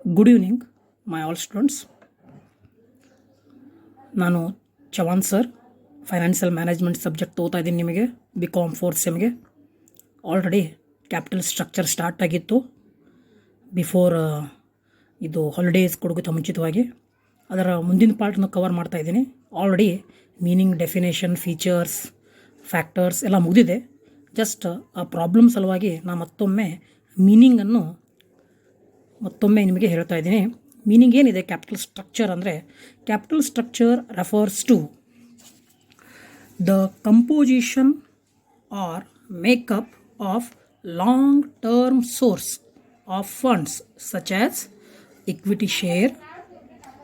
Good evening my all students. ನಾನು Chavan sir financial management subject ತೊಗೋತಾ ಇದ್ದೀನಿ. ನಿಮಗೆ BCom 4th ಸೆಮ್ಗೆ ಆಲ್ರೆಡಿ ಕ್ಯಾಪಿಟಲ್ ಸ್ಟ್ರಕ್ಚರ್ ಸ್ಟಾರ್ಟ್ ಆಗಿತ್ತು ಬಿಫೋರ್ ಇದು ಹಾಲಿಡೇಸ್ ಕೊಡೋಕ್ಕಿಂತ ಮುಂಚಿತವಾಗಿ. ಅದರ ಮುಂದಿನ ಪಾರ್ಟ್ನ ಕವರ್ ಮಾಡ್ತಾ ಇದ್ದೀನಿ. Already meaning, definition, features, factors ಎಲ್ಲ ಮುಗಿದಿದೆ. ಜಸ್ಟ್ ಆ ಪ್ರಾಬ್ಲಮ್ ಸಲುವಾಗಿ ನಾನು ಮತ್ತೊಮ್ಮೆ ಮೀನಿಂಗನ್ನು ನಿಮಗೆ ಹೇಳ್ತಾ ಇದ್ದೀನಿ. ಮೀನಿಂಗ್ ಏನಿದೆ ಕ್ಯಾಪಿಟಲ್ ಸ್ಟ್ರಕ್ಚರ್ ಅಂದರೆ, capital structure refers to the composition or makeup of long term source of funds such as equity share,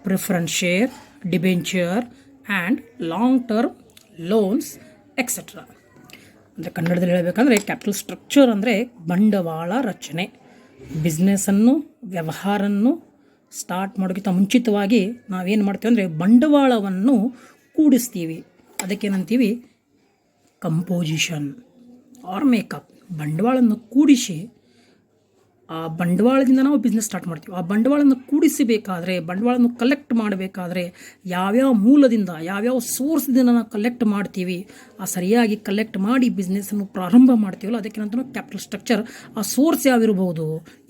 preference share, debenture and long term loans etc. ಅಂದರೆ ಕನ್ನಡದಲ್ಲಿ ಹೇಳಬೇಕಂದ್ರೆ ಕ್ಯಾಪಿಟಲ್ ಸ್ಟ್ರಕ್ಚರ್ ಅಂದರೆ ಬಂಡವಾಳ ರಚನೆ. ಬಿಸ್ನೆಸ್ಸನ್ನು, ವ್ಯವಹಾರನ್ನು start ಮಾಡೋಕ್ಕಿಂತ ಮುಂಚಿತವಾಗಿ ನಾವೇನು ಮಾಡ್ತೀವಿ ಅಂದರೆ ಬಂಡವಾಳವನ್ನು ಕೂಡಿಸ್ತೀವಿ. ಅದಕ್ಕೇನಂತೀವಿ ಕಂಪೋಸಿಷನ್ ಆರ್ ಮೇಕಪ್. ಬಂಡವಾಳವನ್ನು ಕೂಡಿಸಿ ಆ ಬಂಡವಾಳದಿಂದ ನಾವು ಬಿಸ್ನೆಸ್ ಸ್ಟಾರ್ಟ್ ಮಾಡ್ತೀವಿ. ಆ ಬಂಡವಾಳವನ್ನು ಕೂಡಿಸಬೇಕಾದ್ರೆ, ಬಂಡವಾಳವನ್ನು ಕಲೆಕ್ಟ್ ಮಾಡಬೇಕಾದ್ರೆ ಯಾವ್ಯಾವ ಮೂಲದಿಂದ, ಯಾವ್ಯಾವ ಸೋರ್ಸ್ದಿಂದ ನಾವು ಕಲೆಕ್ಟ್ ಮಾಡ್ತೀವಿ, ಆ ಸರಿಯಾಗಿ ಕಲೆಕ್ಟ್ ಮಾಡಿ ಬಿಸ್ನೆಸ್ಸನ್ನು ಪ್ರಾರಂಭ ಮಾಡ್ತೀವಲ್ಲ ಅದಕ್ಕೇನಂತ ಕ್ಯಾಪಿಟಲ್ ಸ್ಟ್ರಕ್ಚರ್. ಆ ಸೋರ್ಸ್ ಯಾವಿರಬಹುದು?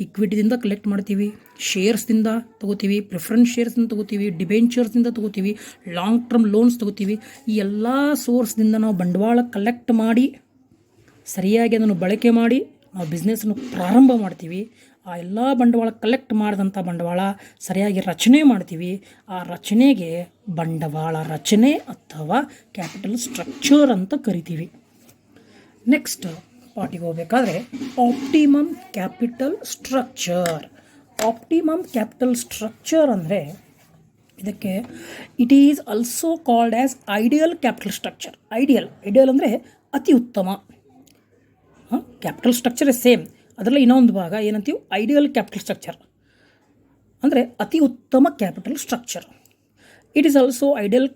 ಇಕ್ವಿಟಿದಿಂದ ಕಲೆಕ್ಟ್ ಮಾಡ್ತೀವಿ, ಶೇರ್ಸ್ದಿಂದ ತೊಗೋತೀವಿ, ಪ್ರಿಫರೆನ್ಸ್ ಶೇರ್ಸ್ದಿಂದ ತೊಗೋತೀವಿ, ಡಿಬೆಂಚರ್ಸ್ದಿಂದ ತೊಗೋತೀವಿ, ಲಾಂಗ್ ಟರ್ಮ್ ಲೋನ್ಸ್ ತೊಗೋತೀವಿ. ಈ ಎಲ್ಲ ಸೋರ್ಸ್ದಿಂದ ನಾವು ಬಂಡವಾಳ ಕಲೆಕ್ಟ್ ಮಾಡಿ ಸರಿಯಾಗಿ ಅದನ್ನು ಬಳಕೆ ಮಾಡಿ ನಾವು ಬಿಸ್ನೆಸ್ಸನ್ನು ಪ್ರಾರಂಭ ಮಾಡ್ತೀವಿ. ಆ ಎಲ್ಲ ಬಂಡವಾಳ ಕಲೆಕ್ಟ್ ಮಾಡಿದಂಥ ಬಂಡವಾಳ ಸರಿಯಾಗಿ ರಚನೆ ಮಾಡ್ತೀವಿ. ಆ ರಚನೆಗೆ ಬಂಡವಾಳ ರಚನೆ ಅಥವಾ ಕ್ಯಾಪಿಟಲ್ ಸ್ಟ್ರಕ್ಚರ್ ಅಂತ ಕರಿತೀವಿ. ನೆಕ್ಸ್ಟ್ ಪಾರ್ಟಿಗೆ ಹೋಗಬೇಕಾದ್ರೆ optimum capital structure. Optimum capital structure ಅಂದರೆ ಇದಕ್ಕೆ it is also called as ideal capital structure. Ideal ಅಂದರೆ ಅತಿ ಉತ್ತಮ. ಕ್ಯಾಪಿಟಲ್ ಸ್ಟ್ರಕ್ಚರ್ ಸೇಮ್, ಅದರಲ್ಲಿ ಇನ್ನೊಂದು ಭಾಗ ಏನಂತೀವಿ ಐಡಿಯಲ್ ಕ್ಯಾಪಿಟಲ್ ಸ್ಟ್ರಕ್ಚರ್ ಅಂದರೆ ಅತಿ ಉತ್ತಮ capital structure. It is also ideal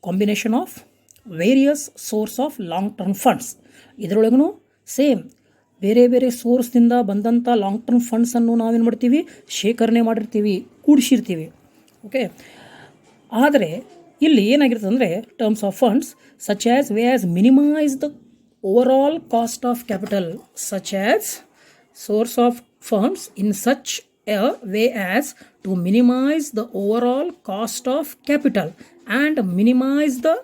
combination of various source of long term funds. ಇದರೊಳಗೂ ಸೇಮ್ ಬೇರೆ ಬೇರೆ ಸೋರ್ಸ್ನಿಂದ ಬಂದಂಥ ಲಾಂಗ್ ಟರ್ಮ್ ಫಂಡ್ಸನ್ನು ನಾವೇನು ಮಾಡ್ತೀವಿ, ಶೇಖರಣೆ ಮಾಡಿರ್ತೀವಿ, ಕೂಡಿಸಿರ್ತೀವಿ. ಓಕೆ, ಆದರೆ ಇಲ್ಲಿ ಏನಾಗಿರ್ತದೆ ಅಂದರೆ terms of funds such as way as minimise the overall cost of capital, such as source of funds in such a way as to minimize the overall cost of capital and minimize the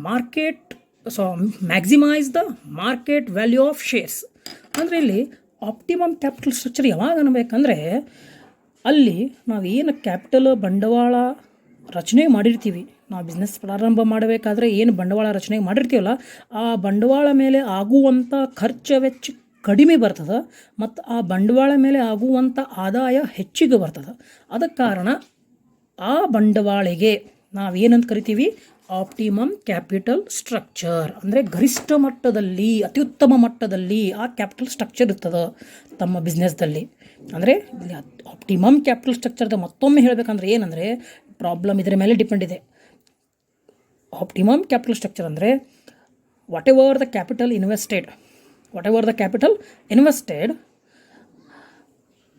market, so maximize the market value of shares. ಅಂದರೆ ಇಲ್ಲಿ optimum capital structure ಯಾವಾಗ ಅನ್ನಬೇಕಂದ್ರೆ, ಅಲ್ಲಿ ನಾವೇನು capital ಬಂಡವಾಳ ರಚನೆ ಮಾಡಿರ್ತೀವಿ, ನಾವು business ಪ್ರಾರಂಭ ಮಾಡಬೇಕಾದ್ರೆ ಏನು ಬಂಡವಾಳ ರಚನೆ ಮಾಡಿರ್ತೀವಲ್ಲ ಆ ಬಂಡವಾಳ ಮೇಲೆ ಆಗುವಂಥ ಖರ್ಚು ವೆಚ್ಚ ಕಡಿಮೆ ಬರ್ತದೆ ಮತ್ತು ಆ ಬಂಡವಾಳ ಮೇಲೆ ಆಗುವಂಥ ಆದಾಯ ಹೆಚ್ಚಿಗೆ ಬರ್ತದೆ. ಅದಕ್ಕೆ ಕಾರಣ ಆ ಬಂಡವಾಳಿಗೆ ನಾವೇನಂತ ಕರಿತೀವಿ ಆಪ್ಟಿಮಮ್ ಕ್ಯಾಪಿಟಲ್ ಸ್ಟ್ರಕ್ಚರ್. ಅಂದರೆ ಗರಿಷ್ಠ ಮಟ್ಟದಲ್ಲಿ, ಅತ್ಯುತ್ತಮ ಮಟ್ಟದಲ್ಲಿ ಆ ಕ್ಯಾಪಿಟಲ್ ಸ್ಟ್ರಕ್ಚರ್ ಇರ್ತದೆ ತಮ್ಮ ಬಿಸ್ನೆಸ್ದಲ್ಲಿ. ಅಂದರೆ ಇಲ್ಲಿ ಆಪ್ಟಿಮಮ್ ಕ್ಯಾಪಿಟಲ್ ಸ್ಟ್ರಕ್ಚರ್ದ ಮತ್ತೊಮ್ಮೆ ಹೇಳಬೇಕಂದ್ರೆ ಏನಂದರೆ ಪ್ರಾಬ್ಲಮ್ ಇದರ ಮೇಲೆ ಡಿಪೆಂಡ್ ಇದೆ. ಆಪ್ಟಿಮಮ್ ಕ್ಯಾಪಿಟಲ್ ಸ್ಟ್ರಕ್ಚರ್ ಅಂದರೆ whatever the capital invested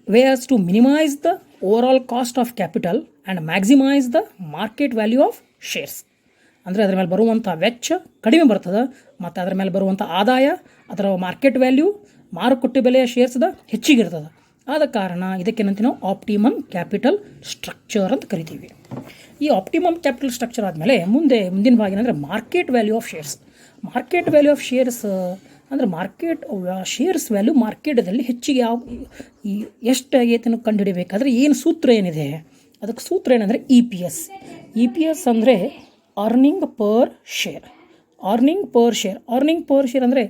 way as to minimise the overall cost of capital and maximise the market value of shares. ಅಂದರೆ ಅದರ ಮೇಲೆ ಬರುವಂಥ ವೆಚ್ಚ ಕಡಿಮೆ ಬರ್ತದೆ ಮತ್ತು ಅದರ ಮೇಲೆ ಬರುವಂಥ ಆದಾಯ, ಅದರ ಮಾರ್ಕೆಟ್ ವ್ಯಾಲ್ಯೂ, ಮಾರುಕಟ್ಟೆ ಬೆಲೆಯ ಶೇರ್ಸ್ದ ಹೆಚ್ಚಿಗಿರ್ತದೆ. ಆದ ಕಾರಣ ಇದಕ್ಕೇನಂತೀವಿ ನಾವು ಆಪ್ಟಿಮಮ್ ಕ್ಯಾಪಿಟಲ್ ಸ್ಟ್ರಕ್ಚರ್ ಅಂತ ಕರಿತೀವಿ. ಈ ಆಪ್ಟಿಮಮ್ ಕ್ಯಾಪಿಟಲ್ ಸ್ಟ್ರಕ್ಚರ್ ಆದಮೇಲೆ ಮುಂದಿನ ಭಾಗ ಏನಂದರೆ market value of shares. Market value of shares ಅಂದರೆ ಶೇರ್ಸ್ ವ್ಯಾಲ್ಯೂ ಮಾರ್ಕೆಟಲ್ಲಿ ಹೆಚ್ಚಿಗೆ ಎಷ್ಟು ಆಗೈತೆ ಅನ್ನೋ ಕಂಡುಹಿಡಿಬೇಕಾದ್ರೆ ಏನು ಸೂತ್ರ ಏನಿದೆ, ಅದಕ್ಕೆ ಸೂತ್ರ ಏನಂದರೆ ಇ ಪಿ ಎಸ್ ಅಂದರೆ earning per share. Earning per share ಅಂದರೆ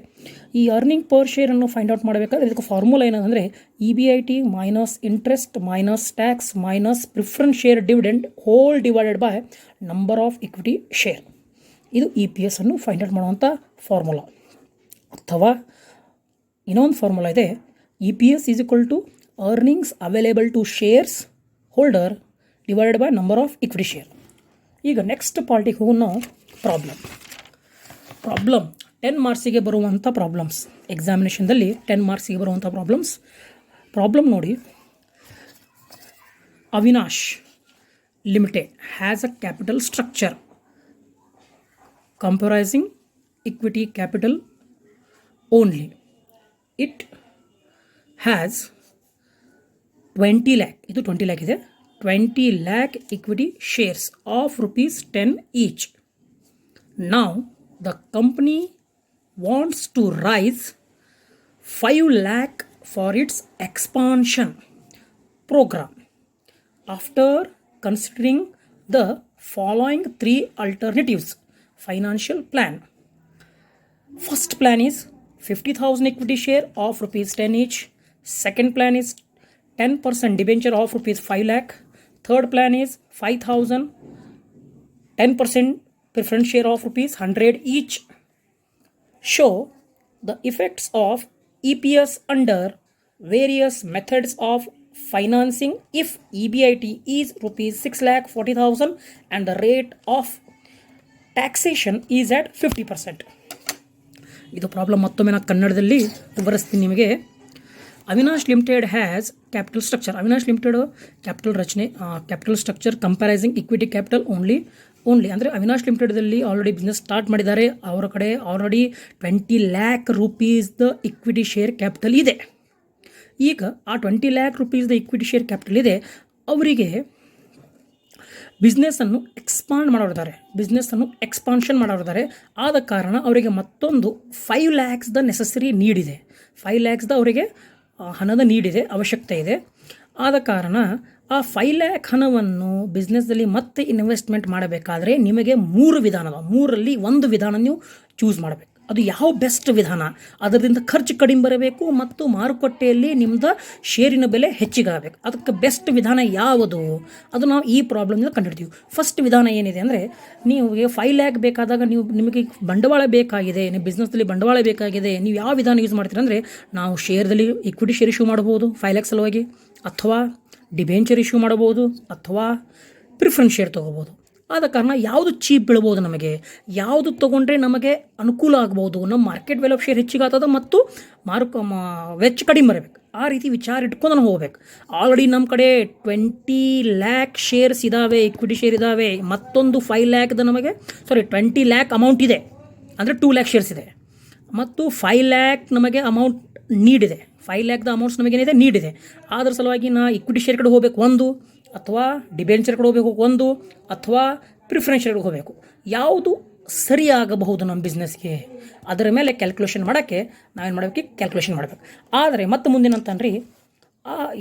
ಈ ಅರ್ನಿಂಗ್ ಪರ್ ಶೇರನ್ನು ಫೈಂಡ್ ಔಟ್ ಮಾಡಬೇಕಾದ್ರೆ ಇದಕ್ಕೆ ಫಾರ್ಮುಲಾ ಏನಂದರೆ EBIT minus interest minus tax minus preference share dividend whole divided by number of equity share. ಇದು EPS ಅನ್ನು find out ಮಾಡುವಂಥ ಫಾರ್ಮುಲಾ. ಅಥವಾ ಇನ್ನೊಂದು ಫಾರ್ಮುಲಾ ಇದೆ, EPS is equal to earnings available to shares holder divided by number of equity share. ಈಗ next ಪಾರ್ಟಿಗೆ ಹೋಗೋಣ. Problem 10 ಮಾರ್ಕ್ಸಿಗೆ ಬರುವಂಥ ಪ್ರಾಬ್ಲಮ್ಸ್, ಎಕ್ಸಾಮಿನೇಷನ್ದಲ್ಲಿ 10 ಮಾರ್ಕ್ಸಿಗೆ ಬರುವಂಥ ಪ್ರಾಬ್ಲಮ್ ನೋಡಿ. Avinash Limited has a capital structure comprising equity capital only. It has 20 lakh, ಇದು 20 lakh ಇದೆ, 20 lakh equity shares of rupees 10 each. Now the company wants to raise 5 lakh for its expansion program. After considering the following 3 alternatives financial plan. First plan is 50,000 equity share of rupees 10 each. Second plan is 10% debenture of rupees 5 lakh. Third plan is 5,000 10% preference share of rupees 100 each. Show the effects of EPS under various methods of financing if EBIT is rupees 6,40,000 and the rate of taxation is at 50%. ಇದು problem ಮತ್ತೊಮ್ಮೆ ನಾನು ಕನ್ನಡದಲ್ಲಿ ವಿವರಿಸ್ತೀನಿ ನಿಮಗೆ. Avinash limited has capital structure. Avinash limited capital ರಚನೆ, capital structure comprising equity capital only ಅಂದರೆ ಅವಿನಾಶ್ ಲಿಮಿಟೆಡ್ದಲ್ಲಿ already business start ಮಾಡಿದ್ದಾರೆ. ಅವರ ಕಡೆ ಆಲ್ರೆಡಿ 20 lakh rupeesದ ಇಕ್ವಿಟಿ ಶೇರ್ ಕ್ಯಾಪಿಟಲ್ ಇದೆ. ಈಗ ಆ 20 lakh rupeesದ ಇಕ್ವಿಟಿ ಶೇರ್ ಕ್ಯಾಪಿಟಲ್ ಇದೆ. ಅವರಿಗೆ ಬಿಸ್ನೆಸ್ಸನ್ನು ಎಕ್ಸ್ಪಾಂಡ್ ಮಾಡೋರಿದ್ದಾರೆ, ಬಿಸ್ನೆಸ್ಸನ್ನು ಎಕ್ಸ್ಪಾನ್ಷನ್ ಮಾಡೋರಿದ್ದಾರೆ. ಆದ ಕಾರಣ ಅವರಿಗೆ ಮತ್ತೊಂದು 5 lakhsದ ನೆಸಸರಿ ನೀಡಿದೆ, 5 lakhsದ ಅವರಿಗೆ ಹಣದ ನೀಡಿದೆ, ಅವಶ್ಯಕತೆ ಇದೆ. ಆದ ಕಾರಣ ಆ 5 lakh ಹಣವನ್ನು ಬಿಸ್ನೆಸ್ದಲ್ಲಿ ಮತ್ತೆ ಇನ್ವೆಸ್ಟ್ಮೆಂಟ್ ಮಾಡಬೇಕಾದ್ರೆ ನಿಮಗೆ 3 ವಿಧಾನದ 3ರಲ್ಲಿ ಒಂದು ವಿಧಾನ ನೀವು ಚೂಸ್ ಮಾಡಬೇಕು. ಅದು ಯಾವ ಬೆಸ್ಟ್ ವಿಧಾನ, ಅದರಿಂದ ಖರ್ಚು ಕಡಿಮೆ ಬರಬೇಕು ಮತ್ತು ಮಾರುಕಟ್ಟೆಯಲ್ಲಿ ನಿಮ್ಮದು ಶೇರಿನ ಬೆಲೆ ಹೆಚ್ಚಿಗಾಗಬೇಕು. ಅದಕ್ಕೆ ಬೆಸ್ಟ್ ವಿಧಾನ ಯಾವುದು, ಅದು ನಾವು ಈ ಪ್ರಾಬ್ಲಮ್ನ ಕಂಡುಹಿಡ್ತೀವಿ. ಫಸ್ಟ್ ವಿಧಾನ ಏನಿದೆ ಅಂದರೆ, ನೀವು 5 lakh ಬೇಕಾದಾಗ ನಿಮಗೆ ಬಂಡವಾಳ ಬೇಕಾಗಿದೆ, ನೀವು ಬಿಸ್ನೆಸ್ದಲ್ಲಿ ಬಂಡವಾಳ ಬೇಕಾಗಿದೆ, ನೀವು ಯಾವ ವಿಧಾನ ಯೂಸ್ ಮಾಡ್ತೀರ ಅಂದರೆ, ನಾವು ಶೇರ್ದಲ್ಲಿ ಇಕ್ವಿಟಿ ಶೇರ್ ಇಶ್ಯೂ ಮಾಡ್ಬೋದು 5 lakh ಸಲುವಾಗಿ, ಅಥವಾ ಡಿಬೆಂಚರ್ ಇಶ್ಯೂ ಮಾಡ್ಬೋದು, ಅಥವಾ ಪ್ರಿಫರೆನ್ಸ್ ಶೇರ್ ತೊಗೋಬೋದು. ಆದ ಕಾರಣ ಯಾವುದು ಚೀಪ್ ಬೀಳ್ಬೋದು, ನಮಗೆ ಯಾವುದು ತೊಗೊಂಡ್ರೆ ನಮಗೆ ಅನುಕೂಲ ಆಗ್ಬೋದು, ನಮ್ಮ ಮಾರ್ಕೆಟ್ ವ್ಯಾಲ್ಯೂ ಆಫ್ ಶೇರ್ ಹೆಚ್ಚಿಗಾಗ್ತದೆ ಮತ್ತು ವೆಚ್ಚ ಕಡಿಮೆ ಬರಬೇಕು. ಆ ರೀತಿ ವಿಚಾರ ಇಟ್ಕೊಂಡು ನಾವು ಹೋಗ್ಬೇಕು. ಆಲ್ರೆಡಿ ನಮ್ಮ ಕಡೆ 20 lakh ಶೇರ್ಸ್ ಇದ್ದಾವೆ, ಇಕ್ವಿಟಿ ಶೇರ್ ಇದ್ದಾವೆ. ಮತ್ತೊಂದು 5 lakhದ ನಮಗೆ 20 lakh ಅಮೌಂಟ್ ಇದೆ, ಅಂದರೆ 2 lakh ಶೇರ್ಸ್ ಇದೆ, ಮತ್ತು 5 lakh ನಮಗೆ ಅಮೌಂಟ್ ನೀಡಿದೆ. 5 lakhದ ಅಮೌಂಟ್ಸ್ ನಮಗೇನಿದೆ ನೀಡಿದೆ. ಅದರ ಸಲುವಾಗಿ ನಾ ಇಕ್ವಿಟಿ ಶೇರ್ ಕಡೆ ಹೋಗ್ಬೇಕು ಒಂದು, ಅಥವಾ ಡಿಬೆಂಚರ್ ಕಡೆ ಹೋಗಬೇಕು ಒಂದು, ಅಥವಾ ಪ್ರಿಫರೆನ್ಸ್ ಶೇರ್ ಕಡೆ ಹೋಗಬೇಕು. ಯಾವುದು ಸರಿಯಾಗಬಹುದು ನಮ್ಮ ಬಿಸ್ನೆಸ್ಗೆ, ಅದರ ಮೇಲೆ ಕ್ಯಾಲ್ಕುಲೇಷನ್ ಮಾಡೋಕ್ಕೆ ನಾವೇನು ಮಾಡಬೇಕು, ಕ್ಯಾಲ್ಕುಲೇಷನ್ ಮಾಡಬೇಕು. ಆದರೆ ಮತ್ತೆ ಮುಂದಿನಂತಂದ್ರಿ,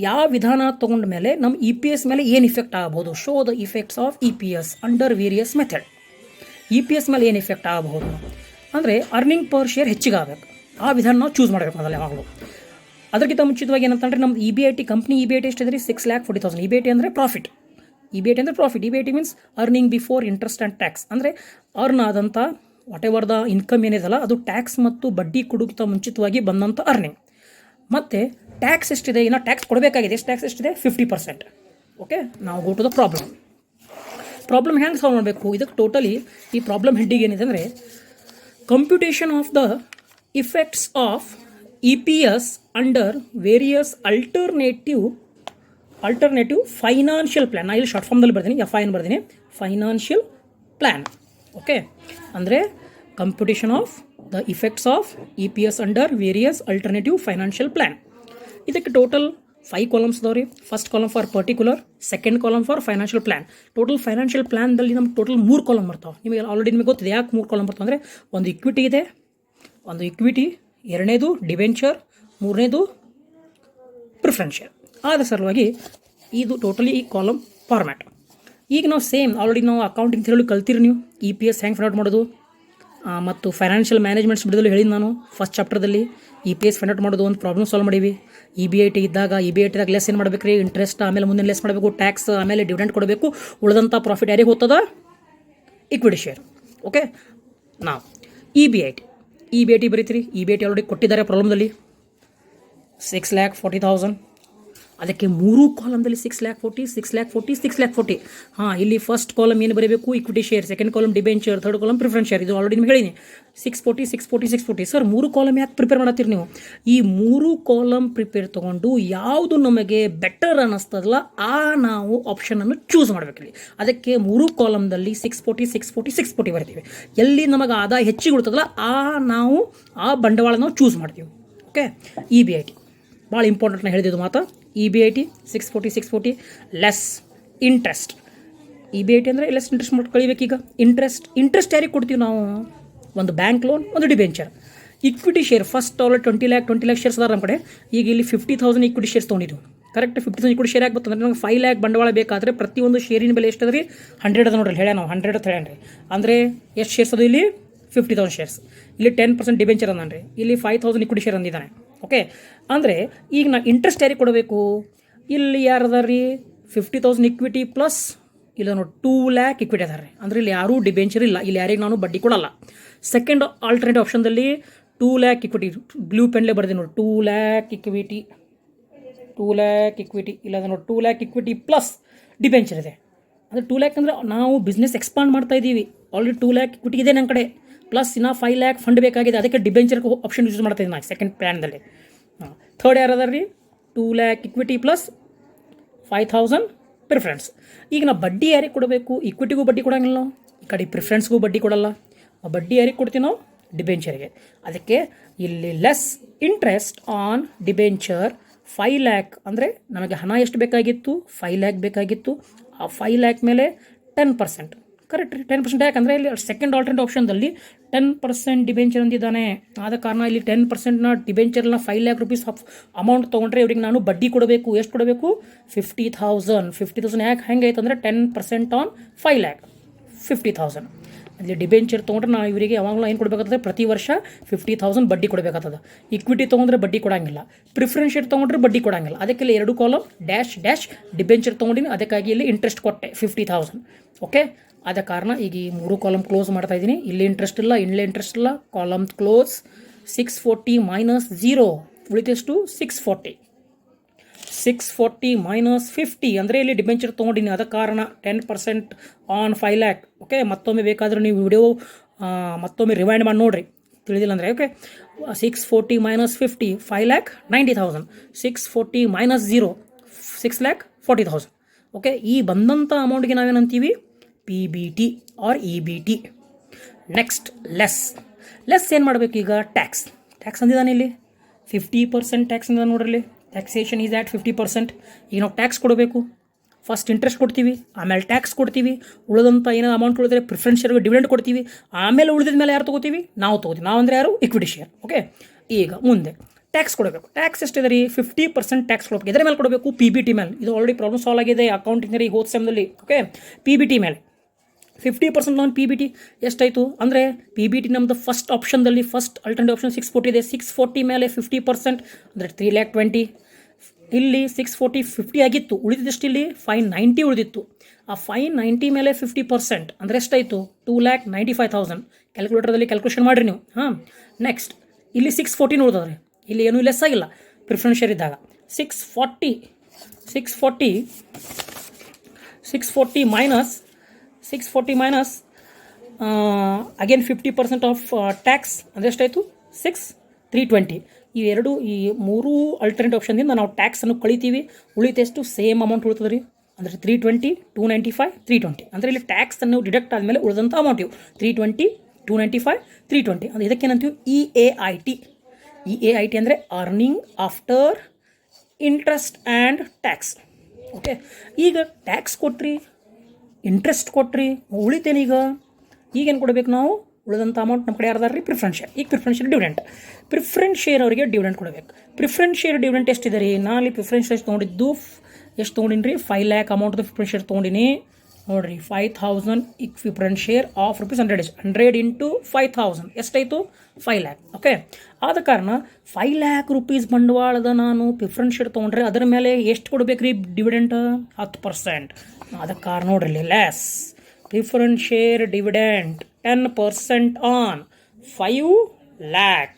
ಯಾವ ವಿಧಾನ ತೊಗೊಂಡ ಮೇಲೆ ನಮ್ಮ EPS ಮೇಲೆ ಏನು ಇಫೆಕ್ಟ್ ಆಗಬಹುದು. Show the effects of EPS under various method. EPS ಮೇಲೆ ಏನು ಇಫೆಕ್ಟ್ ಆಗಬಹುದು ಅಂದರೆ, ಅರ್ನಿಂಗ್ ಪರ್ ಶೇರ್ ಹೆಚ್ಚಿಗಾಗಬೇಕು. ಆ ವಿಧಾನ ನಾವು ಚೂಸ್ ಮಾಡಬೇಕು ಮೊದಲು ಯಾವಾಗಲೂ. ಅದಕ್ಕಿಂತ ಮುಂಚಿತವಾಗಿ ಏನಂತಂದರೆ, ನಮ್ಮ EBIT ಕಂಪ್ನಿ EBIT ಎಷ್ಟಿದೆ, 6,40,000. EBIT ಅಂದರೆ profit. EBIT means earning before interest and tax. ಅಂದರೆ ಅರ್ನ್ ಆದಂಥ ವಾಟ್ ಎವರ್ ದ ಇನ್ಕಮ್ ಏನಿದೆಲ್ಲ ಅದು ಟ್ಯಾಕ್ಸ್ ಮತ್ತು ಬಡ್ಡಿ ಕೊಡುತ್ತ ಮುಂಚಿತವಾಗಿ ಬಂದಂಥ ಅರ್ನಿಂಗ್. ಮತ್ತು ಟ್ಯಾಕ್ಸ್ ಎಷ್ಟಿದೆ, ಇನ್ನು ಟ್ಯಾಕ್ಸ್ ಕೊಡಬೇಕಾಗಿದೆ. ಎಷ್ಟು ಟ್ಯಾಕ್ಸ್ ಎಷ್ಟಿದೆ, 50%. ಓಕೆ, ನಾವು ಗೋ ಟು ದ ಪ್ರಾಬ್ಲಮ್ ಹೆಂಗೆ ಸಾಲ್ವ್ ಮಾಡಬೇಕು. ಇದಕ್ಕೆ ಟೋಟಲಿ ಈ ಪ್ರಾಬ್ಲಮ್ ಹೆಡ್ಡಿಗೆ ಏನಿದೆ ಅಂದರೆ, computation of the effects of EPS under various alternative financial plan. ನಾನು ಇಲ್ಲಿ ಶಾರ್ಟ್ ಫಾರ್ಮ್ದಲ್ಲಿ ಬರ್ತೀನಿ, FI ಬರ್ತೀನಿ, ಫೈನಾನ್ಷಿಯಲ್ ಪ್ಲ್ಯಾನ್. ಓಕೆ, ಅಂದರೆ computation of the effects of EPS under various alternative financial plan. ಇದಕ್ಕೆ ಟೋಟಲ್ 5 ಕಾಲಮ್ಸ್ ಅದಾವೆ ರೀ. First column for particular, second column for financial plan. Total financial ಪ್ಲ್ಯಾನ್ದಲ್ಲಿ ನಮ್ಗೆ ಟೋಟಲ್ 3 ಕಾಲಮ್ ಬರ್ತಾವೆ. ನಿಮಗೆ ಆಲ್ರೆಡಿ ನಿಮಗೆ ಗೊತ್ತಿದೆ ಯಾಕೆ 3 ಕಾಲಮ್ ಬರ್ತಾವೆ ಅಂದರೆ, ಒಂದು ಇಕ್ವಿಟಿ ಇದೆ, ಎರಡನೇದು ಡಿಬೆಂಚರ್, ಮೂರನೇದು ಪ್ರಿಫರೆನ್ಸ್ ಶೇರ್. ಆದ ಸಲುವಾಗಿ ಇದು ಟೋಟಲಿ ಈ ಕಾಲಮ್ ಫಾರ್ಮ್ಯಾಟ್. ಈಗ ನಾವು ಸೇಮ್ ಆಲ್ರೆಡಿ ನಾವು ಅಕೌಂಟಿಂಗ್ ಹೇಳಿ ಕಲ್ತಿರಿ ನೀವು, EPS ಹೆಂಗೆ ಫೈಂಡ್ ಔಟ್ ಮಾಡೋದು, ಮತ್ತು ಫೈನಾನ್ಷಿಯಲ್ ಮ್ಯಾನೇಜ್ಮೆಂಟ್ಸ್ ಬಿಡೋದಲ್ಲಿ ಹೇಳಿದ್ದು ನಾನು ಫಸ್ಟ್ ಚಾಪ್ಟರ್ದಲ್ಲಿ. EPS ಫೈಂಡ್ ಔಟ್ ಮಾಡೋದು ಒಂದು ಪ್ರಾಬ್ಲಮ್ ಸಾಲ್ವ್ ಮಾಡೀವಿ. EBIT ಇದ್ದಾಗ ಲೆಸ್ ಏನು ಮಾಡಬೇಕು ರೀ, ಇಂಟ್ರೆಸ್ಟ್, ಆಮೇಲೆ ಮುಂದೆ ಲೆಸ್ ಮಾಡಬೇಕು ಟ್ಯಾಕ್ಸ್, ಆಮೇಲೆ ಡಿವಿಡೆಂಡ್ ಕೊಡಬೇಕು. ಉಳಿದಂಥ ಪ್ರಾಫಿಟ್ ಯಾರಿಗೆ ಹೋಗ್ತದ, ಇಕ್ವಿಟಿ ಶೇರ್. ಓಕೆ, ನಾವು EBIT ಬರೀತೀರಿ. EBIT ಆಲ್ರೆಡಿ ಕೊಟ್ಟಿದ್ದಾರೆ ಪ್ರಾಬ್ಲಮ್ದಲ್ಲಿ, 6,40,000. ಅದಕ್ಕೆ 3 ಕಾಲಮ್ದಲ್ಲಿ 6,40,000 6,40,000 6,40,000. ಇಲ್ಲಿ ಫಸ್ಟ್ ಕಾಲಮ್ ಏನು ಬರೀಬೇಕು, equity share, second column debenture, third column preference share. ಇದು ಆಲ್ರೆಡಿ ನಿಮ್ಗೆ ಹೇಳಿನಿ 640 640 640. ಸರ್ 3 ಕಾಲಮ್ ಯಾಕೆ ಪ್ರಿಪೇರ್ ಮಾಡತ್ತೀರಿ ನೀವು? ಈ 3 ಕಾಲಮ್ ಪ್ರಿಪೇರ್ ತೊಗೊಂಡು ಯಾವುದು ನಮಗೆ ಬೆಟರ್ ಅನ್ನಿಸ್ತದಲ್ಲ ನಾವು ಆಪ್ಷನನ್ನು ಚೂಸ್ ಮಾಡಬೇಕಿಲ್ಲಿ. ಅದಕ್ಕೆ 3 ಕಾಲಮ್ದಲ್ಲಿ 640 640 640 ಬರ್ತೀವಿ. ಎಲ್ಲಿ ನಮಗೆ ಆದಾಯ ಹೆಚ್ಚಿಗೆ ಉಳ್ತದಲ್ಲ ನಾವು ಆ ಬಂಡವಾಳ ನಾವು ಚೂಸ್ ಮಾಡ್ತೀವಿ. ಓಕೆ, EBIT ಭಾಳ ಇಂಪಾರ್ಟೆಂಟ್. ನಾನು ಹೇಳಿದ್ದು ಮಾತು EBIT 640 640 ಲೆಸ್ ಇಂಟ್ರೆಸ್ಟ್. EBIT ಅಂದರೆ ಲೆಸ್ ಇಂಟ್ರೆಸ್ಟ್ ಮಾಡಿ ಕಳಿಬೇಕೀಗ. ಇಂಟ್ರೆಸ್ಟ್ ಯಾರಿಗೆ ಕೊಡ್ತೀವಿ ನಾವು? ಒಂದು ಬ್ಯಾಂಕ್ ಲೋನ್, ಒಂದು debenture. Equity share first already 20 lakh shares ಅದಾರ ನಮ್ಮ ಕಡೆ. ಈಗ ಇಲ್ಲಿ 50,000 ಇಕ್ವಿಟಿ ಶೇರ್ಸ್ ತೊಗೊಂಡಿದ್ದು. ಕರೆಕ್ಟ್ 50,000 ಇಕ್ವಿಟಿ ಶೇರ್ ಆಗ್ಬತ್ತಂದ್ರೆ ನಂಗೆ 5 lakh ಬಂಡವಾಳ ಬೇಕಾದರೆ ಪ್ರತಿಯೊಂದು ಶೇರಿನ ಬೆಲೆ ಎಷ್ಟು ಅದ ರೀ? 100 ಅದ ನೋಡ್ರಿ. ಹೇಳ ನಾವು 100 ಅಂತ ಹೇಳಿ ಅಂದರೆ ಎಷ್ಟು ಶೇರ್ಸ್ ಅದು? ಇಲ್ಲಿ 50,000 ಶೇರ್ಸ್. ಇಲ್ಲಿ 10% ಡಿಬೆಂಚರ್ ಅಂದಾನೆ ರೀ. ಇಲ್ಲಿ 5,000 ಇಕ್ವಿಟಿ ಶೇರ್ ಅಂದಿದ್ದಾನೆ. ಓಕೆ, ಅಂದರೆ ಈಗ ನಾ ಇಂಟ್ರೆಸ್ಟ್ ಯಾರಿಗೆ ಕೊಡಬೇಕು? ಇಲ್ಲಿ ಯಾರದ ರೀ? 50,000 ಇಕ್ವಿಟಿ ಪ್ಲಸ್ ಇಲ್ಲ ನೋಡಿ 2 lakh ಇಕ್ವಿಟಿ ಅದಾರೆ. ಅಂದರೆ ಇಲ್ಲಿ ಯಾರೂ ಡಿಬೆಂಚರ್ ಇಲ್ಲ. ಇಲ್ಲಿ ಯಾರಿಗೆ ನಾನು ಬಡ್ಡಿ ಕೊಡಲ್ಲ. ಸೆಕೆಂಡ್ ಆಲ್ಟರ್ನೇಟಿವ್ ಆಪ್ಷನ್ದಲ್ಲಿ 2 lakh ಇಕ್ವಿಟಿ, ಬ್ಲೂ ಪೆನ್ಲೇ ಬರ್ತೀನಿ ನೋಡಿ, 2 lakh ಇಕ್ವಿಟಿ ಇಲ್ಲ ನೋಡಿ 2 lakh ಇಕ್ವಿಟಿ ಪ್ಲಸ್ ಡಿಬೆಂಚರ್ ಇದೆ. ಅಂದರೆ 2 lakh ಅಂದರೆ ನಾವು ಬಿಸ್ನೆಸ್ ಎಕ್ಸ್ಪಾಂಡ್ ಮಾಡ್ತಾ ಇದ್ದೀವಿ. ಆಲ್ರೆಡಿ 2 lakh ಇಕ್ವಿಟಿ ಇದೆ ನನ್ನ ಕಡೆ, ಪ್ಲಸ್ ಇನ್ನು 5 lakh ಫಂಡ್ ಬೇಕಾಗಿದೆ. ಅದಕ್ಕೆ ಡಿಬೆಂಚರ್ ಆಪ್ಷನ್ ಯೂಸ್ ಮಾಡ್ತಾ ಇದ್ದೀನಿ ನಾನು ಸೆಕೆಂಡ್ ಪ್ಲ್ಯಾನ್ದಲ್ಲಿ. ಥರ್ಡ್ ಯಾರದ ರೀ? 2 lakh ಇಕ್ವಿಟಿ ಪ್ಲಸ್ 5,000 ಪ್ರಿಫರೆನ್ಸ್. ಈಗ ನಾವು ಬಡ್ಡಿ ಯಾರಿಗೆ ಕೊಡಬೇಕು? ಇಕ್ವಿಟಿಗೂ ಬಡ್ಡಿ ಕೊಡೋಂಗಿಲ್ಲ ನಾವು, ಈ ಕಡೆ ಪ್ರಿಫರೆನ್ಸ್ಗೂ ಬಡ್ಡಿ ಕೊಡಲ್ಲ. ಬಡ್ಡಿ ಯಾರಿಗೆ ಕೊಡ್ತೀವಿ ನಾವು? ಡಿಬೆಂಚರ್ಗೆ. ಅದಕ್ಕೆ ಇಲ್ಲಿ less interest on debenture 5 lakh. ಅಂದರೆ ನಮಗೆ ಹಣ ಎಷ್ಟು ಬೇಕಾಗಿತ್ತು? 5 lakh ಬೇಕಾಗಿತ್ತು. ಆ 5 lakh ಮೇಲೆ 10%. ಕರೆಕ್ಟ್ ರೀ, 10%. ಯಾಕಂದರೆ ಇಲ್ಲಿ ಸೆಕೆಂಡ್ ಆಲ್ಟರ್ನೇಟಿವ್ ಆಪ್ಷನ್ದಲ್ಲಿ 10% ಡಿಬೆಂಚರ್ ಅಂದಿದ್ದಾನೆ. ಆದ ಕಾರಣ ಇಲ್ಲಿ 10%ನ ಡಿಬೆಂಚರ್ನ 5 lakh rupees ಅಮೌಂಟ್ ತೊಗೊಂಡ್ರೆ ಇವ್ರಿಗೆ ನಾನು ಬಡ್ಡಿ ಕೊಡಬೇಕು. ಎಷ್ಟು ಕೊಡಬೇಕು? 50,000. ಯಾಕೆ ಹೆಂಗೆ ಆಯ್ತು ಅಂದರೆ 10% ಆನ್ 5 lakh 50,000. ಅಲ್ಲಿ ಡಿಬೆಂಚರ್ ತೊಗೊಂಡ್ರೆ ನಾವು ಇವರಿಗೆ ಯಾವಾಗಲೂ ಏನು ಕೊಡಬೇಕಾಗ್ತದೆ? ಪ್ರತಿ ವರ್ಷ 50,000 ಬಡ್ಡಿ ಕೊಡಬೇಕಾಗ್ತದೆ. ಇಕ್ವಿಟಿ ತೊಗೊಂಡ್ರೆ ಬಡ್ಡಿ ಕೊಡೋಂಗಿಲ್ಲ, ಪ್ರಿಫರೆನ್ಸ್ ಶೇರ್ ತೊಗೊಂಡ್ರೆ ಬಡ್ಡಿ ಕೊಡೋಂಗಿಲ್ಲ. ಅದಕ್ಕೆ ಇಲ್ಲಿ 2 ಕಾಲಮ್ ಡ್ಯಾಶ್ ಡಿಬೆಂಚರ್ ತೊಗೊಂಡಿನಿ. ಅದಕ್ಕಾಗಿ ಇಲ್ಲಿ ಇಂಟ್ರೆಸ್ಟ್ ಕೊಟ್ಟೆ 50,000. ಓಕೆ, ಆದ ಕಾರಣ ಈಗ ಈ 3 ಕಾಲಮ್ ಕ್ಲೋಸ್ ಮಾಡ್ತಾ ಇದ್ದೀನಿ. ಇಲ್ಲಿ ಇಂಟ್ರೆಸ್ಟ್ ಇಲ್ಲ, ಇಲ್ಲೇ ಇಂಟ್ರೆಸ್ಟ್ ಇಲ್ಲ. Column close. 640 ಮೈನಸ್ 0 ಉಳಿತೆಷ್ಟು? 640 ಮೈನಸ್ 50 ಅಂದರೆ ಇಲ್ಲಿ ಡಿಬೆಂಚರ್ ತೊಗೊಂಡಿನಿ. ಅದ ಕಾರಣ 10% ಆನ್ 5 lakh. ಓಕೆ, ಮತ್ತೊಮ್ಮೆ ಬೇಕಾದರೆ ನೀವು ವಿಡಿಯೋ ಮತ್ತೊಮ್ಮೆ ರಿವೈಂಡ್ ಮಾಡಿ ನೋಡಿರಿ, ತಿಳಿದಿಲ್ಲ ಅಂದರೆ. Okay, 640 minus 50 5,90,000. 640 ಮೈನಸ್ 0 6,40,000. ಓಕೆ, ಈ ಬಂದಂಥ ಅಮೌಂಟ್ಗೆ ನಾವೇನಂತೀವಿ? PBT or EBT. Next less ಏನು ಮಾಡಬೇಕು ಈಗ? ಟ್ಯಾಕ್ಸ್ ಅಂದಿದ್ದಾನೆ ಇಲ್ಲಿ 50% ಟ್ಯಾಕ್ಸ್ ಅಂದ ನೋಡ್ರಿ. Taxation is at 50%. ಈಗ ನಾವು ಟ್ಯಾಕ್ಸ್ ಕೊಡಬೇಕು. ಫಸ್ಟ್ ಇಂಟ್ರೆಸ್ಟ್ ಕೊಡ್ತೀವಿ, ಆಮೇಲೆ ಟ್ಯಾಕ್ಸ್ ಕೊಡ್ತೀವಿ. ಉಳಿದಂಥ ಏನಾದ್ರು ಅಮೌಂಟ್ ಉಳಿದ್ರೆ ಪ್ರಿಫರೆನ್ಸ್ ಶೇರ್ಗೆ ಡಿವಿಡೆಂಡ್ ಕೊಡ್ತೀವಿ. ಆಮೇಲೆ ಉಳಿದ ಮೇಲೆ ಯಾರು ತೊಗೋತೀವಿ? ನಾವು ತೊಗೋತೀವಿ. ನಾವು ಅಂದರೆ ಯಾರು? Equity share. ಓಕೆ, ಈಗ ಮುಂದೆ ಟ್ಯಾಕ್ಸ್ ಕೊಡಬೇಕು. ಟ್ಯಾಕ್ಸ್ ಎಷ್ಟಿದೆ ರೀ? 50% ಟ್ಯಾಕ್ಸ್ ಕೊಡಬೇಕು. ಇದರ ಮೇಲೆ ಕೊಡಬೇಕು? PBT ಮೇಲೆ. ಇದು ಆಲ್ರೆಡಿ ಪ್ರಾಬ್ಲಮ್ ಸಾಲ್ವ್ ಆಗಿದೆ ಅಕೌಂಟಿಂಗ್ ಹೋದ ಸೆಮ್ನಲ್ಲಿ. ಓಕೆ, PBT ಮೇಲೆ 50% ಆನ್ PBT ಎಷ್ಟಾಯಿತು ಅಂದರೆ PBT ನಮ್ಮದು ಫಸ್ಟ್ ಆಪ್ಷನ್ದಲ್ಲಿ ಫಸ್ಟ್ ಆಲ್ಟರ್ನೇಟಿವ್ ಆಪ್ಷನ್ 640 ಇದೆ. 640 ಮೇಲೆ 50% ಅಂದರೆ 3,20,000. ಇಲ್ಲಿ 640 50 ಆಗಿತ್ತು, ಉಳಿದಿದ್ದಷ್ಟು ಇಲ್ಲಿ 590 ಉಳಿದಿತ್ತು. ಆ 590 ಮೇಲೆ 50% ಅಂದರೆ ಎಷ್ಟಾಯಿತು? 2,95,000. ಕ್ಯಾಲ್ಕುಲೇಟರ್ದಲ್ಲಿ ಕ್ಯಾಲ್ಕುಲೇಷನ್ ಮಾಡಿರಿ ನೀವು. ನೆಕ್ಸ್ಟ್ ಇಲ್ಲಿ 640 ಉಳಿದವ್ರೆ. ಇಲ್ಲಿ ಏನೂ ಲೆಸ್ ಆಗಿಲ್ಲ ಪ್ರಿಫರೆನ್ಸ್ ಶೇರ್ ಇದ್ದಾಗ. 640 ಮೈನಸ್ ಅಗೇನ್ 50% ಆಫ್ ಟ್ಯಾಕ್ಸ್ ಅಂದರೆ ಎಷ್ಟಾಯಿತು? 320. ಈ 3 ಆಲ್ಟರ್ನೇಟಿವ್ ಆಪ್ಷನ್ದಿಂದ ನಾವು ಟ್ಯಾಕ್ಸನ್ನು ಕಳಿತೀವಿ. ಉಳಿತೆಷ್ಟು? ಸೇಮ್ ಅಮೌಂಟ್ ಉಳಿತದೆ ರೀ. ಅಂದರೆ 320 295 320. ಅಂದರೆ ಇಲ್ಲಿ ಟ್ಯಾಕ್ಸನ್ನು ಡಿಡಕ್ಟ್ ಆದಮೇಲೆ ಉಳಿದಂಥ ಅಮೌಂಟ್ ಇವು 320 295 320. ಅಂದರೆ ಇದಕ್ಕೇನಂತೀವಿ? EAIT ಅಂದರೆ earning after interest and tax. Okay, ಈಗ ಟ್ಯಾಕ್ಸ್ ಕೊಟ್ರಿ, ಇಂಟ್ರೆಸ್ಟ್ ಕೊಟ್ರಿ, ಉಳಿತೇನೆ. ಈಗೇನು ಕೊಡಬೇಕು ನಾವು? ಉಳಿದಂಥ ಅಮೌಂಟ್ ನಮ್ಮ ಕಡೆ ಯಾರ್ದಾರ ರೀ? Preference share. ಈಗ preference share dividend. Preference share ಅವರಿಗೆ ಡಿವಿಡೆಂಟ್ ಕೊಡಬೇಕು. ಪ್ರಿಫರೆನ್ಸ್ ಶೇರ್ ಡಿವಿಡೆಂಟ್ ಎಷ್ಟಿದೆ ರೀ? ನಾನು ಅಲ್ಲಿ ಪ್ರಿಫರೆನ್ಸ್ ಶೇರ್ ತೊಗೊಂಡಿದ್ದು ಎಷ್ಟು ತೊಗೊಂಡಿನಿ ರೀ? 5 lakh ಅಮೌಂಟ್ದು ಪ್ರಿಫರೆನ್ಸ್ ಶೇರ್ ತೊಗೊಂಡಿನಿ ನೋಡಿರಿ. 5,000 ಪ್ರಿಫರೆನ್ಸ್ ಶೇರ್ ಆಫ್ ₹100 100 ಇಂಟು 5,000 ಎಷ್ಟಾಯಿತು? 5 lakh. ಓಕೆ, ಆದ ಕಾರಣ 5 lakh rupees ಬಂಡವಾಳದ ನಾನು ಪ್ರಿಫರೆನ್ಸ್ ಶೇರ್ ತೊಗೊಂಡ್ರೆ ಅದರ ಮೇಲೆ ಎಷ್ಟು ಕೊಡಬೇಕು ರೀ ಡಿವಿಡೆಂಟ್? 10%. ಅದಕ್ಕೆ ಕಾರಣ ನೋಡ್ರಿ, less preference share dividend 10% on 5 lakh.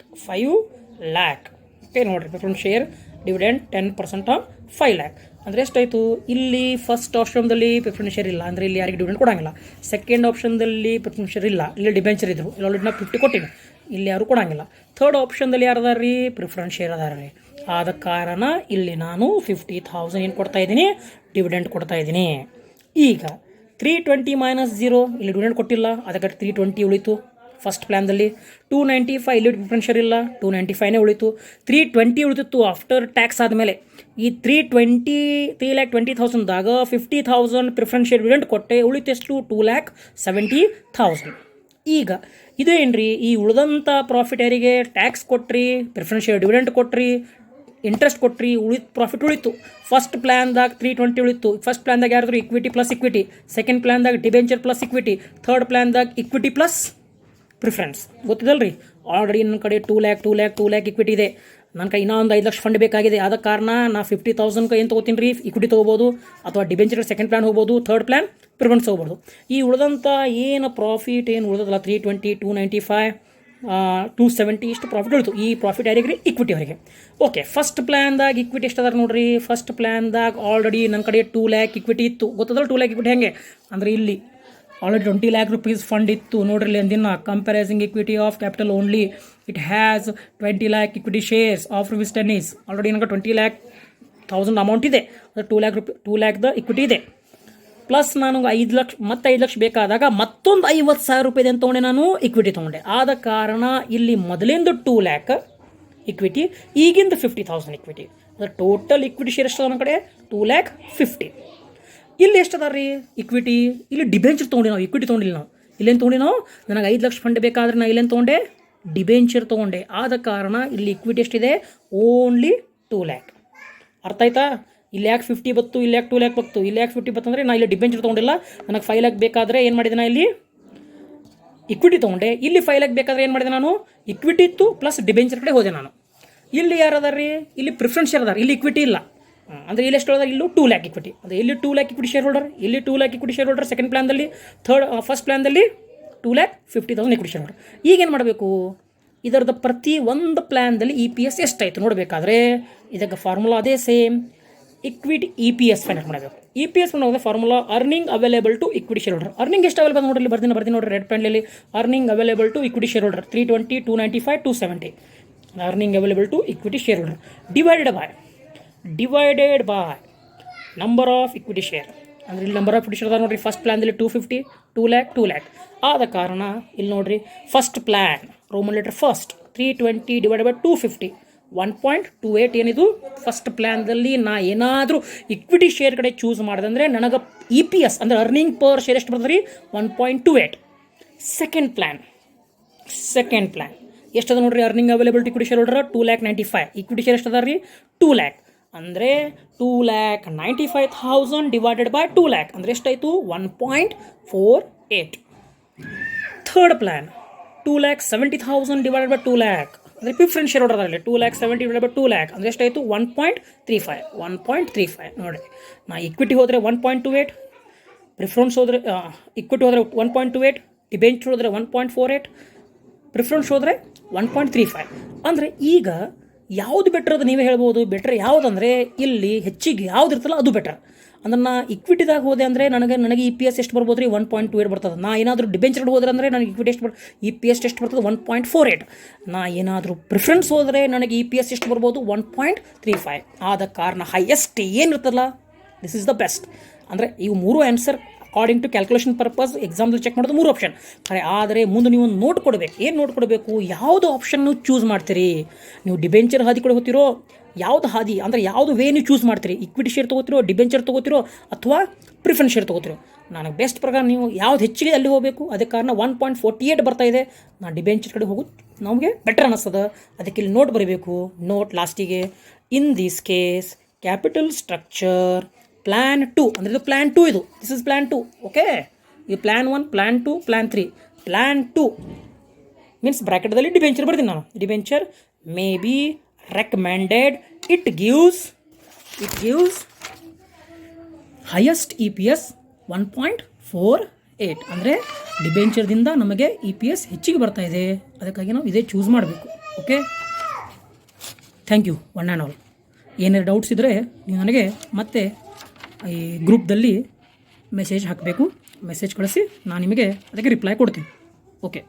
Okay ನೋಡಿರಿ, preference share dividend 10% on 5 lakh ಅಂದರೆ ಎಷ್ಟಾಯಿತು? ಇಲ್ಲಿ ಫಸ್ಟ್ ಆಪ್ಷನ್ದಲ್ಲಿ ಪ್ರಿಫರೆನ್ಸ್ ಶೇರ್ ಇಲ್ಲ, ಅಂದರೆ ಇಲ್ಲಿ ಯಾರಿಗೆ ಡಿವಿಡೆಂಡ್ ಕೊಡೋಂಗಿಲ್ಲ. ಸೆಕೆಂಡ್ ಆಪ್ಷನ್ದಲ್ಲಿ ಪ್ರಿಫರೆನ್ಸ್ ಶೇರ್ ಇಲ್ಲ, ಇಲ್ಲಿ ಡಿಬೆಂಚರ್ ಇದ್ರು, ಇಲ್ಲಿ ಆಲ್ರೆಡಿ ನಾವು 50 ಕೊಟ್ಟಿನಿ, ಇಲ್ಲಿ ಯಾರು ಕೊಡೋಂಗಿಲ್ಲ. ಥರ್ಡ್ ಆಪ್ಷನ್ದಲ್ಲಿ ಯಾರು ಅದಾರ ರೀ? ಪ್ರಿಫರೆನ್ಸ್ ಶೇರ್ ಅದಾರ ರೀ. ಆದ ಕಾರಣ ಇಲ್ಲಿ ನಾನು 50,000 ಏನು ಕೊಡ್ತಾ ಇದ್ದೀನಿ? ಡಿವಿಡೆಂಡ್ ಕೊಡ್ತಾ ಇದ್ದೀನಿ. ಈಗ 320 - 0 ಇಲ್ಲಿ ಡಿವಿಡೆಂಡ್ ಕೊಟ್ಟಿಲ್ಲ, ಅದಕ್ಕೆ 320 ಉಳಿತು ಫಸ್ಟ್ ಪ್ಲ್ಯಾನ್ದಲ್ಲಿ. 295 ಇಲ್ಲಿ ಪ್ರಿಫರೆನ್ಸ್ ಶೇರ್ ಇಲ್ಲ, 295 ಉಳಿತು. 320 ಉಳಿತಿತ್ತು ಆಫ್ಟರ್ ಟ್ಯಾಕ್ಸ್ ಆದಮೇಲೆ. ಈ 3,20,000ದಾಗ 50,000 ಪ್ರಿಫರೆನ್ಸ್ ಶೇರ್ ಡಿವಿಡೆಂಡ್ ಕೊಟ್ಟೆ, ಉಳಿತೆಷ್ಟು? 2,70,000. ಈಗ ಇದೇನ್ರಿ, ಈ ಉಳಿದಂಥ ಪ್ರಾಫಿಟ್ ಯಾರಿಗೆ? ಟ್ಯಾಕ್ಸ್ ಕೊಟ್ರಿ, ಪ್ರಿಫರೆನ್ಸ್ ಶೇರ್ ಡಿವಿಡೆಂಡ್ ಕೊಟ್ರಿ, ಇಂಟ್ರೆಸ್ಟ್ ಕೊಟ್ರಿ, ಪ್ರಾಫಿಟ್ ಉಳಿತು. ಫಸ್ಟ್ ಪ್ಲ್ಯಾನ್ದಾಗ 320 ಉಳಿತು. ಫಸ್ಟ್ ಪ್ಲ್ಯಾನ್ದಾಗ ಯಾರಾದರೂ ಇಕ್ವಿಟಿ ಪ್ಲಸ್ ಇಕ್ವಿಟಿ, ಸೆಕೆಂಡ್ ಪ್ಲ್ಯಾನ್ದಾಗ ಡಿಬೆಂಚರ್ ಪ್ಲಸ್ ಇಕ್ವಿಟಿ, ಥರ್ಡ್ ಪ್ಲ್ಯಾನ್ದಾಗ ಇಕ್ವಿಟಿ ಪ್ಲಸ್ ಪ್ರಿಫರೆನ್ಸ್. ಗೊತ್ತಿದಲ್ಲ ರೀ, ಆಲ್ರೆಡಿ ನನ್ನ ಕಡೆ 2 lakh ಇಕ್ವಿಟಿ ಇದೆ. ನನ್ನ ಕೈ ಇನ್ನೂ ಒಂದು 5 ಲಕ್ಷ ಫಂಡ್ ಬೇಕಾಗಿದೆ. ಆದ ಕಾರಣ ನಾ 50,000 ಏನು ತೊಗೋತೀನಿ ರೀ? ಇಕ್ವಿಟಿ ತೊಗೋಬೋದು, ಅಥವಾ ಡಿಬೆಂಚರ್ ಸೆಕೆಂಡ್ ಪ್ಲ್ಯಾನ್ ಹೋಗ್ಬೋದು, ಥರ್ಡ್ ಪ್ಲ್ಯಾನ್ ಪ್ರಿಫರೆನ್ಸ್ ಹೋಗ್ಬೋದು. ಈ ಉಳಿದಂಥ ಏನು ಪ್ರಾಫಿಟ್ ಏನು ಉಳಿದಲ್ಲ 320, 295, 270 ಇಷ್ಟು ಪ್ರಾಫಿಟ್ ಉಳಿತು. ಈ ಪ್ರಾಫಿಟ್ ಯಾರಿಗೆ ರೀ? ಇಕ್ವಿಟಿ ಅವರಿಗೆ. ಓಕೆ, ಫಸ್ಟ್ ಪ್ಲ್ಯಾನ್ದಾಗ ಇಕ್ವಿಟಿ ಎಷ್ಟು ಅದಾರ ನೋಡ್ರಿ. ಫಸ್ಟ್ ಪ್ಲ್ಯಾನ್ದಾಗ ಆಲ್ರೆಡಿ ನನ್ನ ಕಡೆ 2 lakh ಇಕ್ವಿಟಿ ಇತ್ತು. ಗೊತ್ತದಲ್ಲ 2 lakh ಇಕ್ವಿಟಿ ಹೆಂಗೆ ಅಂದರೆ ಇಲ್ಲಿ ಆಲ್ರೆಡಿ 20 lakh rupees ಫಂಡ್ ಇತ್ತು ನೋಡ್ರಿ. ಅಂದಿನ comprising equity of capital only it has 20 lakh equity shares of rupees 10 already ನನಗೆ 20,000 ಅಮೌಂಟ್ ಇದೆ. ಅದು 2 lakh ಇಕ್ವಿಟಿ ಇದೆ. ಪ್ಲಸ್ ನನಗೆ 5 ಲಕ್ಷ ಮತ್ತು 5 ಲಕ್ಷ ಬೇಕಾದಾಗ ಮತ್ತೊಂದು 50,000 ರೂಪಾಯಿ ಅಂತ ತೊಗೊಂಡೆ, ನಾನು ಇಕ್ವಿಟಿ ತೊಗೊಂಡೆ. ಆದ ಕಾರಣ ಇಲ್ಲಿ ಮೊದಲಿಂದ 2 lakh ಇಕ್ವಿಟಿ, ಈಗಿಂದ 50,000 ಇಕ್ವಿಟಿ. ಅದರ ಟೋಟಲ್ ಇಕ್ವಿಟಿ ಶೇರ್ ಎಷ್ಟು ನನ್ನ ಕಡೆ? 2,50,000. ಇಲ್ಲಿ ಎಷ್ಟು ಅದ ರೀ ಇಕ್ವಿಟಿ? ಇಲ್ಲಿ ಡಿಬೆಂಚರ್ ತೊಗೊಂಡು ನಾವು ಇಕ್ವಿಟಿ ತೊಗೊಂಡಿಲ್ಲ. ನಾವು ಇಲ್ಲೇನು ತೊಗೊಂಡು ನಾವು ನನಗೆ 5 ಲಕ್ಷ ಫಂಡ್ ಬೇಕಾದ್ರೆ ನಾನು ಇಲ್ಲೇನು ತೊಗೊಂಡೆ? ಡಿಬೆಂಚರ್ ತೊಗೊಂಡೆ. ಆದ ಕಾರಣ ಇಲ್ಲಿ ಇಕ್ವಿಟಿ ಎಷ್ಟಿದೆ? Only 2 lakh. ಅರ್ಥ ಆಯ್ತಾ? ಇಲ್ಲಿ ಯಾಕೆ 50 ಬತ್ತು, ಇಲ್ಲಿ ಯಾಕೆ 2 lakh ಬತ್ತು? ಇಲ್ಲಿ ಯಾಕೆ 50 ಬತ್ತಂದರೆ ನಾನು ಇಲ್ಲಿ ಡಿಬೆಂಚರ್ ತೊಗೊಂಡಿಲ್ಲ. ನನಗೆ 5 lakh ಬೇಕಾದರೆ ಏನು ಮಾಡಿದೆ? ನಾನು ಇಲ್ಲಿ ಇಕ್ವಿಟಿ ತೊಗೊಂಡೆ. ಇಲ್ಲಿ 5 lakh ಬೇಕಾದರೆ ಏನು ಮಾಡಿದೆ? ನಾನು ಇಕ್ವಿಟಿ ಇತ್ತು ಪ್ಲಸ್ ಡಿಬೆಂಚರ್ ಕಡೆ ಹೋದೆ ನಾನು. ಇಲ್ಲಿ ಯಾರು ಅದಾರ ರೀ? ಇಲ್ಲಿ ಪ್ರಿಫರೆನ್ಸ್ ಶೇರ್ ಅದಾರ, ಇಲ್ಲಿ ಇಕ್ವಿಟಿ ಇಲ್ಲ. ಅಂದರೆ ಇಲ್ಲಿ ಎಷ್ಟು ಅದ? ಇಲ್ಲೂ 2 lakh ಇಕ್ವಿಟಿ. ಅಂದರೆ ಇಲ್ಲಿ 2 lakh ಇಕ್ವಿಟಿ ಶೇರ್ ಹೋಲ್ಡರ್, ಇಲ್ಲಿ 2 lakh equity share holder second ಪ್ಲ್ಯಾನ್ದಲ್ಲಿ, ಫಸ್ಟ್ ಪ್ಲ್ಯಾನ್ದಲ್ಲಿ 2,50,000 ಇಕ್ವಿಟಿ ಶೇರ್ ಹೋಲ್ಡರ್. ಈಗೇನು ಮಾಡಬೇಕು? ಇದರದ ಪ್ರತಿ ಒಂದು ಪ್ಲ್ಯಾನ್ದಲ್ಲಿ EPS ಎಷ್ಟಾಯಿತು ನೋಡಬೇಕಾದ್ರೆ ಇದಕ್ಕೆ ಫಾರ್ಮುಲಾ ಅದೇ ಸೇಮ್, ಇಕ್ವಿಟಿ EPS ಫೈನಲ್ ಮಾಡಬೇಕು. EPS ಮಾಡೋದು formula earning available to equity share holder. Earning ಎಷ್ಟು ಅವೈಲೇಬಲ್ ನೋಡ್ರಿ, ಬರ್ತೀನಿ ನೋಡ್ರಿ ರೆಡ್ ಪೆನ್ನಲ್ಲಿ. Earning available to equity share holder 320, 295, 270. Earning available to equity share holder divided by number of equity share. ಅಂದರೆ ಇಲ್ಲಿ number of equity share ಅದ ನೋಡ್ರಿ. First ಪ್ಲ್ಯಾನ್ದಲ್ಲಿ 250, 2 lakh. ಆದ ಕಾರಣ ಇಲ್ಲಿ ನೋಡ್ರಿ, first plan roman letter first 320 divided by 250, 1.28 ಏನಿದು ಫಸ್ಟ್ ಪ್ಲ್ಯಾನ್ದಲ್ಲಿ. ನಾ ಏನಾದರೂ ಇಕ್ವಿಟಿ ಶೇರ್ ಕಡೆ ಚೂಸ್ ಮಾಡಿದಂದರೆ ನನಗೆ EPS ಅಂದರೆ ಅರ್ನಿಂಗ್ ಪರ್ ಶೇರ್ ಎಷ್ಟು ಬರ್ತದೆ ರೀ? 1.28. ಸೆಕೆಂಡ್ ಪ್ಲ್ಯಾನ್ ಎಷ್ಟದ ನೋಡ್ರಿ? Earning available to equity share holder 2,95,000. Equity share ಎಷ್ಟು ಅದ ರೀ? 2 lakh. ಅಂದರೆ 2,95,000 ಡಿವೈಡೆಡ್ ಬೈ 2 lakh ಅಂದರೆ ಎಷ್ಟಾಯಿತು? 1.48. Third plan 2,70,000 divided by 2 lakh ಅಂದರೆ ಪ್ರಿಫರೆನ್ಸ್ ಶೇರ್ ಹೋಲ್ಡರ್ ಅದರಲ್ಲಿ 2,70,000 ಡಿವೈಡೆಡ್ ಬೈ 2 lakh ಅಂದರೆ ಎಷ್ಟಾಯಿತು? 1.35 ನೋಡಿ. ನಾ ಇಕ್ವಿಟಿ ಹೋದರೆ 1.28, ಪ್ರಿಫರೆನ್ಸ್ ಹೋದರೆ ಇಕ್ವಿಟಿ ಹೋದರೆ 1.28, ಡಿಬೆಂಚರ್ ಹೋದರೆ 1.48, ಪ್ರಿಫರೆನ್ಸ್ ಹೋದರೆ 1.35. ಅಂದರೆ ಈಗ ಯಾವುದು ಬೆಟರ್ ಅದು ನೀವೇ ಹೇಳ್ಬೋದು. ಬೆಟರ್ ಯಾವುದಂದರೆ ಇಲ್ಲಿ ಹೆಚ್ಚಿಗೆ ಯಾವ್ದು ಇರ್ತಲ್ಲ ಅದು ಬೆಟರ್. ಅಂದ್ರೆ ನಾ ಇಕ್ವಿಟಿದಾಗ ಹೋದೆ ಅಂದರೆ ನನಗೆ EPS ಎಷ್ಟು ಬರ್ಬೋದು ರೀ? 1.28 ಬರ್ತದೆ. ನಾ ಏನಾದರೂ ಡಿಬೆಂಚರ್ ಹೋದ್ರೆ ಅಂದರೆ ನನಗೆ ಇಕ್ವಿಟಿ ಎಷ್ಟು EPS ಎಷ್ಟು ಬರ್ತದೆ? 1.48. ನಾ ಏನಾದರೂ ಪ್ರಿಫರೆನ್ಸ್ ಹೋದರೆ ನನಗೆ EPS ಎಷ್ಟು ಬರ್ಬೋದು? 1.35. ಆದ ಕಾರಣ ಹೈಯೆಸ್ಟ್ ಏನಿರ್ತಲ್ಲ ದಿಸ್ ಇಸ್ ದ ಬೆಸ್ಟ್. ಅಂದರೆ ಇವು 3 answer according to calculation purpose ಎಕ್ಸಾಮ್ದಲ್ಲಿ ಚೆಕ್ ಮಾಡೋದು 3 ಆಪ್ಷನ್. ಆದರೆ ಮುಂದೆ ನೀವು ಒಂದು ನೋಟ್ ಕೊಡಬೇಕು. ಏನು ನೋಟ್ ಕೊಡಬೇಕು? ಯಾವುದು ಆಪ್ಷನ್ ನೀವು ಚೂಸ್ ಮಾಡ್ತೀರಿ? ನೀವು ಡಿಬೆಂಚರ್ ಹಾದಿ ಕಡೆ ಹೋಗ್ತಿರೋ, ಯಾವುದು ಹಾದಿ ಅಂದರೆ ಯಾವುದು ವೇ ನೀವು ಚೂಸ್ ಮಾಡ್ತೀರಿ? ಇಕ್ವಿಟಿ ಶೇರ್ ತೊಗೋತಿರೋ, ಡಿಬೆಂಚರ್ ತೊಗೋತಿರೋ, ಅಥವಾ ಪ್ರಿಫರೆನ್ಸ್ ಶೇರ್ ತೊಗೋತಿರೋ? ನನಗೆ ಬೆಸ್ಟ್ ಪ್ರಕಾರ ನೀವು ಯಾವ್ದು ಹೆಚ್ಚಿಗೆ ಅಲ್ಲಿ ಹೋಗಬೇಕು. ಅದಕ್ಕೆ ಕಾರಣ 1.48 ಬರ್ತಾ ಇದೆ. ನಾನು ಡಿಬೆಂಚರ್ ಕಡೆ ಹೋಗೋದು ನಮಗೆ ಬೆಟರ್ ಅನ್ನಿಸ್ತದೆ. ಅದಕ್ಕೆ ಇಲ್ಲಿ ನೋಟ್ ಬರೀಬೇಕು. ನೋಟ್ ಲಾಸ್ಟಿಗೆ in this case capital structure plan 2 ಅಂದರೆ ಇದು ಪ್ಲ್ಯಾನ್ 2. ಇದು ದಿಸ್ ಇಸ್ ಪ್ಲ್ಯಾನ್ 2. ಓಕೆ, ಇದು plan 1, plan 2, plan 3. Plan 2 means ಬ್ರ್ಯಾಕೆಟ್ದಲ್ಲಿ ಡಿಬೆಂಚರ್ ಬರ್ತೀನಿ ನಾನು. Debenture may be recommended. It gives highest EPS 1.48. ಅಂದರೆ ಡಿಬೆಂಚರ್ದಿಂದ ನಮಗೆ EPS ಹೆಚ್ಚಿಗೆ ಬರ್ತಾ ಇದೆ. ಅದಕ್ಕಾಗಿ ನಾವು ಇದೇ ಚೂಸ್ ಮಾಡಬೇಕು. Okay, thank you one and all. ಏನಾದ್ರು ಡೌಟ್ಸ್ ಇದ್ದರೆ ನೀವು ನನಗೆ ಮತ್ತೆ ಈ ಗ್ರೂಪ್ದಲ್ಲಿ ಮೆಸೇಜ್ ಹಾಕಬೇಕು. ಮೆಸೇಜ್ ಕಳಿಸಿ ನಾನು ನಿಮಗೆ ಅದಕ್ಕೆ ರಿಪ್ಲೈ ಕೊಡ್ತೀನಿ. ಓಕೆ.